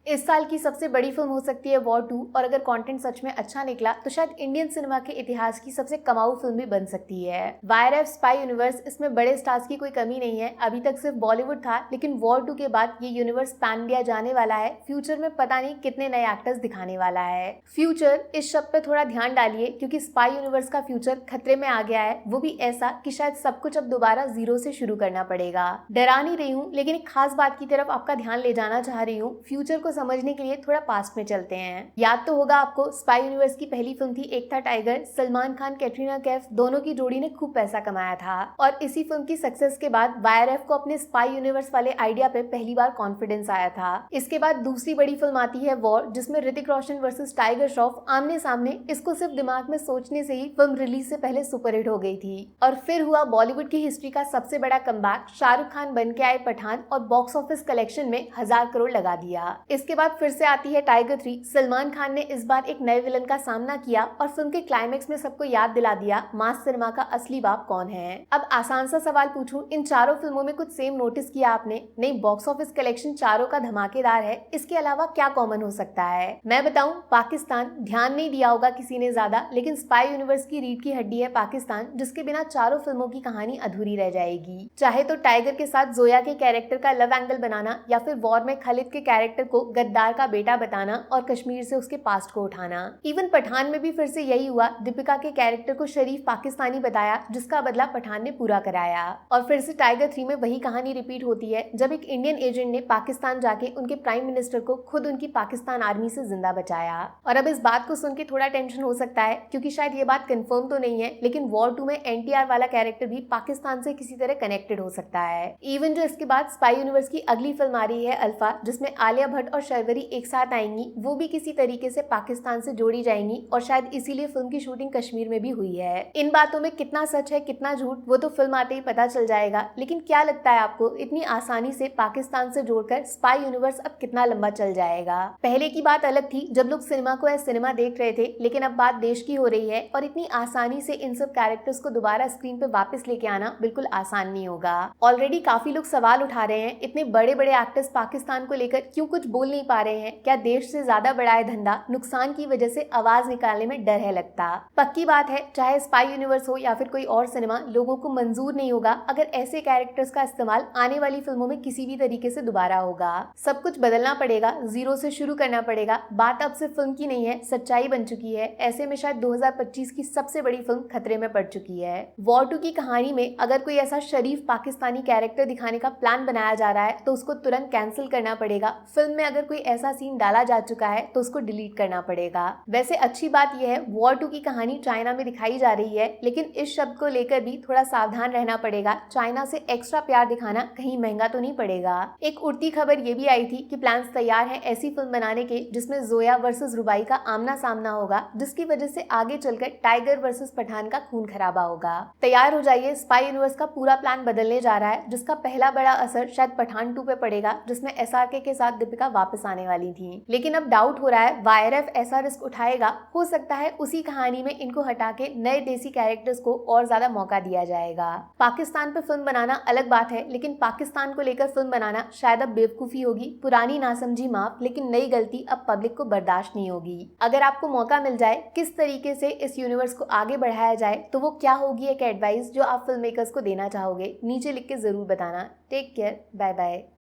इस साल की सबसे बड़ी फिल्म हो सकती है वॉर 2 और अगर कंटेंट सच में अच्छा निकला तो शायद इंडियन सिनेमा के इतिहास की सबसे कमाऊ फिल्म भी बन सकती है। वायरएफ स्पाई यूनिवर्स, इसमें बड़े स्टार्स की कोई कमी नहीं है। अभी तक सिर्फ बॉलीवुड था, लेकिन वॉर 2 के बाद ये यूनिवर्स पैन इंडिया जाने वाला है। फ्यूचर में पता नहीं कितने नए एक्टर्स दिखाने वाला है। फ्यूचर इस शब्द पे थोड़ा ध्यान डालिए, क्योंकि स्पाई यूनिवर्स का फ्यूचर खतरे में आ गया है, वो भी ऐसा कि शायद सब कुछ अब दोबारा जीरो से शुरू करना पड़ेगा। डरा नहीं रही हूँ, लेकिन एक खास बात की तरफ आपका ध्यान ले जाना चाह रही हूँ। फ्यूचर को समझने के लिए थोड़ा पास्ट में चलते हैं। याद तो होगा आपको, स्पाई यूनिवर्स की पहली फिल्म थी एक था टाइगर। सलमान खान, कैटरीना कैफ दोनों की जोड़ी ने खूब पैसा कमाया था और इसी फिल्म की सक्सेस के बाद वायरएफ को अपने स्पाई यूनिवर्स वाले आइडिया पे पहली बार कॉन्फिडेंस आया था। इसके बाद दूसरी बड़ी फिल्म आती है वॉर, जिसमें ऋतिक रोशन वर्सेस टाइगर श्रॉफ आमने सामने। इसको सिर्फ दिमाग में सोचने से ही फिल्म रिलीज से पहले सुपरहिट हो गई थी। और फिर हुआ बॉलीवुड की हिस्ट्री का सबसे बड़ा कमबैक। शाहरुख खान बन के आए पठान और बॉक्स ऑफिस कलेक्शन में 1000 करोड़ लगा दिया। इसके बाद फिर से आती है टाइगर 3। सलमान खान ने इस बार एक नए विलन का सामना किया और फिल्म के क्लाइमेक्स में सबको याद दिला दिया मास सिनेमा का असली बाप कौन है। अब आसान सा सवाल पूछूं, इन चारों फिल्मों में कुछ सेम नोटिस किया आपने? नहीं, बॉक्स ऑफिस कलेक्शन चारों का धमाकेदार है। इसके अलावा क्या कॉमन हो सकता है? मैं बताऊं, पाकिस्तान। ध्यान नहीं दिया होगा किसी ने ज्यादा, लेकिन स्पाई यूनिवर्स की रीढ़ की हड्डी है पाकिस्तान, जिसके बिना चारों फिल्मों की कहानी अधूरी रह जाएगी। चाहे तो टाइगर के साथ जोया के कैरेक्टर का लव एंगल बनाना, या फिर वॉर में खालिद के कैरेक्टर को गद्दार का बेटा बताना और कश्मीर से उसके पास्ट को उठाना। इवन पठान में भी फिर से यही हुआ। दीपिका के कैरेक्टर को शरीफ पाकिस्तानी बताया, जिसका बदला पठान ने पूरा कराया। और फिर से टाइगर 3 में वही कहानी रिपीट होती है, जब एक इंडियन एजेंट ने पाकिस्तान जाके उनके प्राइम मिनिस्टर को खुद उनकी पाकिस्तान आर्मी से जिंदा बचाया। और अब इस बात को सुन के थोड़ा टेंशन हो सकता है, क्योंकि शायद ये बात कंफर्म तो नहीं है, लेकिन वॉर 2 में एनटीआर वाला कैरेक्टर भी पाकिस्तान से किसी तरह कनेक्टेड हो सकता है। इवन जो इसके बाद स्पाई यूनिवर्स की अगली फिल्म आ रही है अल्फा, जिसमें आलिया भट्ट और शर्वरी एक साथ आएंगी, वो भी किसी तरीके से पाकिस्तान से जोड़ी जाएंगी और शायद इसीलिए फिल्म की शूटिंग कश्मीर में भी हुई है। इन बातों में कितना सच है कितना झूठ, वो तो फिल्म आते ही पता चल जाएगा। लेकिन क्या लगता है आपको, इतनी आसानी से पाकिस्तान से जोड़कर स्पाई यूनिवर्स अब कितना लंबा चल जाएगा? पहले की बात अलग थी, जब लोग सिनेमा को एज सिनेमा देख रहे थे, लेकिन अब बात देश की हो रही है और इतनी आसानी से इन सब कैरेक्टर्स को दोबारा स्क्रीन पे वापस लेके आना बिल्कुल आसान नहीं होगा। ऑलरेडी काफी लोग सवाल उठा रहे हैं, इतने बड़े बड़े एक्टर्स पाकिस्तान को लेकर क्यों कुछ बोल नहीं पा रहे हैं? क्या देश से ज्यादा बड़ा है धंधा? नुकसान की वजह से आवाज निकालने में डर है लगता। पक्की बात है, चाहे स्पाई यूनिवर्स हो या फिर कोई और सिनेमा, लोगों को मंजूर नहीं होगा अगर ऐसे कैरेक्टर्स का इस्तेमाल आने वाली फिल्मों में किसी भी तरीके से दोबारा होगा। सब कुछ बदलना पड़ेगा, जीरो से शुरू करना पड़ेगा। बात अब सिर्फ फिल्म की नहीं है, सच्चाई बन चुकी है। ऐसे में शायद 2025 की सबसे बड़ी फिल्म खतरे में पड़ चुकी है। वॉर 2 की कहानी में अगर कोई ऐसा शरीफ पाकिस्तानी कैरेक्टर दिखाने का प्लान बनाया जा रहा है तो उसको तुरंत कैंसिल करना पड़ेगा। फिल्म में अगर कोई ऐसा सीन डाला जा चुका है तो उसको डिलीट करना पड़ेगा। वैसे अच्छी बात यह है, वॉर 2 की कहानी चाइना में दिखाई जा रही है, लेकिन इस शब्द को लेकर भी थोड़ा सावधान रहना पड़ेगा। चाइना से एक्स्ट्रा प्यार दिखाना कहीं महंगा तो नहीं पड़ेगा। एक उड़ती खबर ये भी आई थी कि प्लान्स तैयार हैं ऐसी फिल्म बनाने के जिसमें जोया वर्सेस रुबाई का आमना सामना होगा, जिसकी वजह से आगे चलकर टाइगर वर्सेस पठान का खून खराबा होगा। तैयार हो जाइए, स्पाई यूनिवर्स का पूरा प्लान बदलने जा रहा है, जिसका पहला बड़ा असर शायद पठान 2 पे पड़ेगा, जिसमें एसआरके के साथ दीपिका वापस आने वाली थी। लेकिन अब डाउट हो रहा है वायरएफ ऐसा रिस्क उठाएगा? हो सकता है उसी कहानी में इनको हटा के नए देसी कैरेक्टर्स को और ज्यादा मौका दिया जाएगा। पाकिस्तान पे फिल्म बनाना अलग बात है, लेकिन पाकिस्तान को लेकर फिल्म बनाना शायद अब बेवकूफी होगी। पुरानी नासमझी माफ, लेकिन नई गलती अब पब्लिक को बर्दाश्त नहीं होगी। अगर आपको मौका मिल जाए किस तरीके से इस यूनिवर्स को आगे बढ़ाया जाए, तो वो क्या होगी एक एडवाइस जो आप फिल्म मेकर्स को देना चाहोगे? नीचे लिख के जरूर बताना। Take care, bye bye.